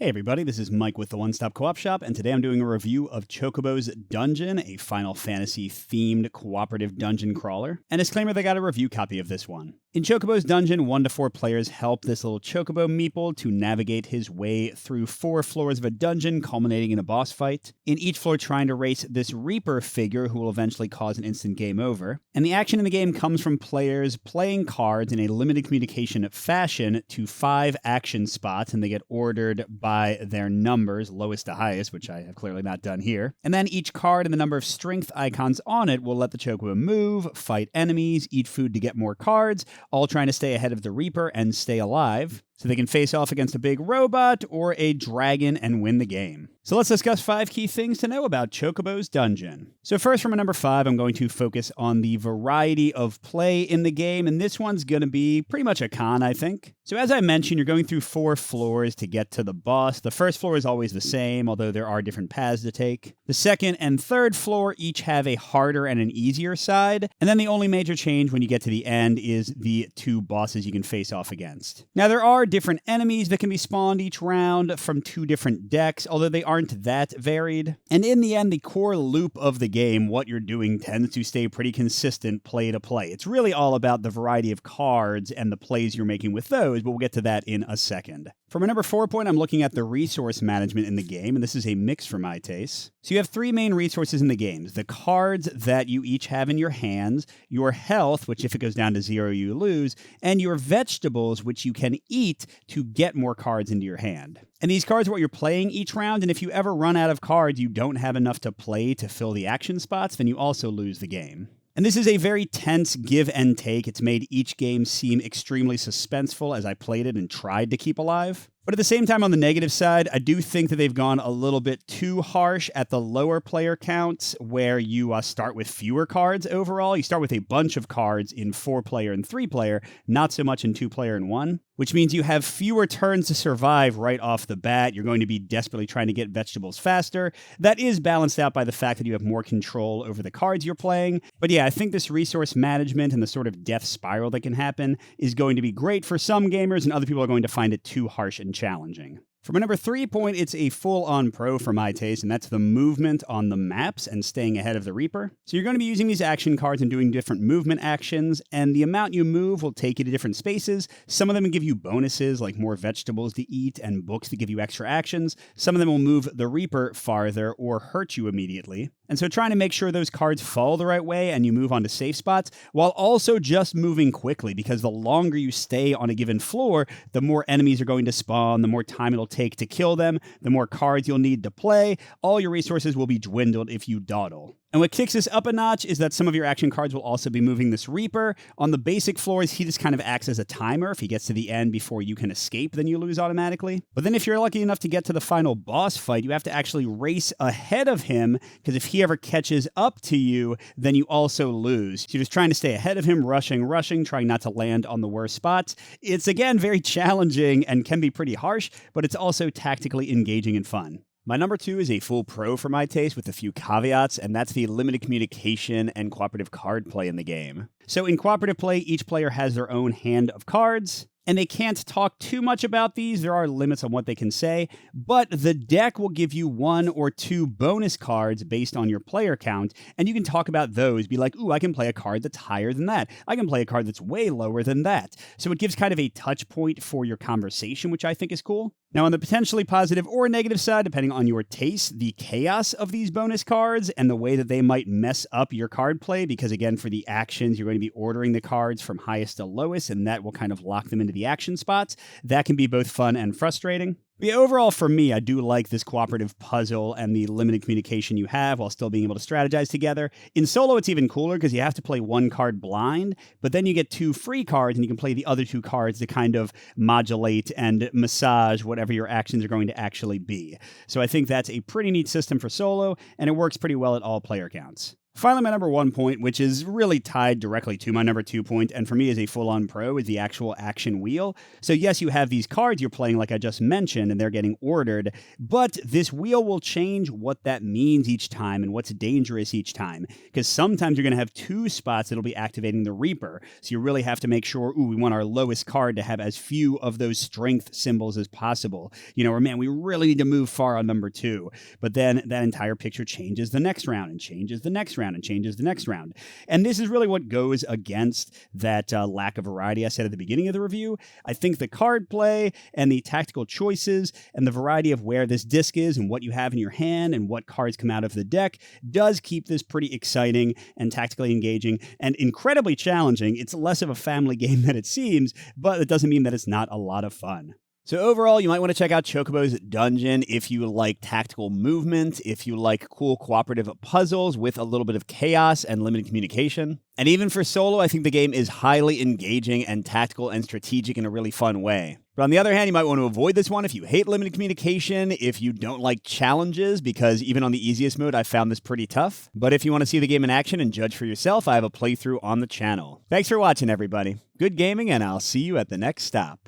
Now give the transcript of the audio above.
Hey everybody, this is Mike with the One Stop Co-op Shop, and today I'm doing a review of Chocobo's Dungeon, a Final Fantasy themed cooperative dungeon crawler. And disclaimer, they got a review copy of this one. In Chocobo's Dungeon, 1 to 4 players help this little Chocobo meeple to navigate his way through 4 floors of a dungeon, culminating in a boss fight. In each floor, trying to race this Reaper figure who will eventually cause an instant game over. And the action in the game comes from players playing cards in a limited communication fashion to 5 action spots, and they get ordered by their numbers, lowest to highest, which I have clearly not done here. And then each card and the number of strength icons on it will let the Chocobo move, fight enemies, eat food to get more cards, all trying to stay ahead of the Reaper and stay alive, so they can face off against a big robot or a dragon and win the game. So let's discuss 5 key things to know about Chocobo's Dungeon. So first, from a number 5, I'm going to focus on the variety of play in the game, and this one's going to be pretty much a con, I think. So as I mentioned, you're going through 4 floors to get to the boss. The first floor is always the same, although there are different paths to take. The second and third floor each have a harder and an easier side, and then the only major change when you get to the end is the 2 bosses you can face off against. Now, there are different enemies that can be spawned each round from 2 different decks, although they aren't that varied. And in the end, the core loop of the game, what you're doing, tends to stay pretty consistent play to play. It's really all about the variety of cards and the plays you're making with those, but we'll get to that in a second. From a number 4 point, I'm looking at the resource management in the game, and this is a mix for my taste. So you have 3 main resources in the game: the cards that you each have in your hands, your health, which if it goes down to 0, you lose, and your vegetables, which you can eat to get more cards into your hand. And these cards are what you're playing each round, and if you ever run out of cards you don't have enough to play to fill the action spots, then you also lose the game. And this is a very tense give and take. It's made each game seem extremely suspenseful as I played it and tried to keep alive. But at the same time, on the negative side, I do think that they've gone a little bit too harsh at the lower player counts, where you start with fewer cards overall. You start with a bunch of cards in 4-player and 3-player, not so much in 2-player and 1, which means you have fewer turns to survive right off the bat. You're going to be desperately trying to get vegetables faster. That is balanced out by the fact that you have more control over the cards you're playing. But yeah, I think this resource management and the sort of death spiral that can happen is going to be great for some gamers, and other people are going to find it too harsh and challenging. From a number 3 point, it's a full-on pro for my taste, and that's the movement on the maps and staying ahead of the Reaper. So you're going to be using these action cards and doing different movement actions, and the amount you move will take you to different spaces. Some of them will give you bonuses, like more vegetables to eat and books that give you extra actions. Some of them will move the Reaper farther or hurt you immediately. And so trying to make sure those cards fall the right way and you move on to safe spots, while also just moving quickly, because the longer you stay on a given floor, the more enemies are going to spawn, the more time it'll take to kill them, the more cards you'll need to play. All your resources will be dwindled if you dawdle. And what kicks this up a notch is that some of your action cards will also be moving this Reaper. On the basic floors, he just kind of acts as a timer. If he gets to the end before you can escape, then you lose automatically. But then if you're lucky enough to get to the final boss fight, you have to actually race ahead of him, because if he ever catches up to you, then you also lose. So you're just trying to stay ahead of him, rushing, trying not to land on the worst spots. It's, again, very challenging and can be pretty harsh, but it's also tactically engaging and fun. My number 2 is a full pro for my taste with a few caveats, and that's the limited communication and cooperative card play in the game. So in cooperative play, each player has their own hand of cards, and they can't talk too much about these. There are limits on what they can say, but the deck will give you 1 or 2 bonus cards based on your player count, and you can talk about those. Be like, ooh, I can play a card that's higher than that. I can play a card that's way lower than that. So it gives kind of a touch point for your conversation, which I think is cool. Now, on the potentially positive or negative side, depending on your taste, the chaos of these bonus cards and the way that they might mess up your card play, because again, for the actions, you're going to be ordering the cards from highest to lowest, and that will kind of lock them into the action spots. That can be both fun and frustrating. But yeah, overall, for me, I do like this cooperative puzzle and the limited communication you have while still being able to strategize together. In solo, it's even cooler because you have to play 1 card blind, but then you get 2 free cards and you can play the other 2 cards to kind of modulate and massage whatever your actions are going to actually be. So I think that's a pretty neat system for solo, and it works pretty well at all player counts. Finally, my number 1 point, which is really tied directly to my number 2 point, and for me is a full-on pro, is the actual action wheel. So yes, you have these cards you're playing like I just mentioned, and they're getting ordered, but this wheel will change what that means each time and what's dangerous each time. Because sometimes you're going to have 2 spots that'll be activating the Reaper. So you really have to make sure, we want our lowest card to have as few of those strength symbols as possible. Or man, we really need to move far on number 2. But then that entire picture changes the next round and changes the next round and changes the next round. And this is really what goes against that lack of variety I said at the beginning of the review. I think the card play and the tactical choices and the variety of where this disc is and what you have in your hand and what cards come out of the deck does keep this pretty exciting and tactically engaging and incredibly challenging. It's less of a family game than it seems, but it doesn't mean that it's not a lot of fun. So overall, you might want to check out Chocobo's Dungeon if you like tactical movement, if you like cool cooperative puzzles with a little bit of chaos and limited communication. And even for solo, I think the game is highly engaging and tactical and strategic in a really fun way. But on the other hand, you might want to avoid this one if you hate limited communication, if you don't like challenges, because even on the easiest mode, I found this pretty tough. But if you want to see the game in action and judge for yourself, I have a playthrough on the channel. Thanks for watching, everybody. Good gaming, and I'll see you at the next stop.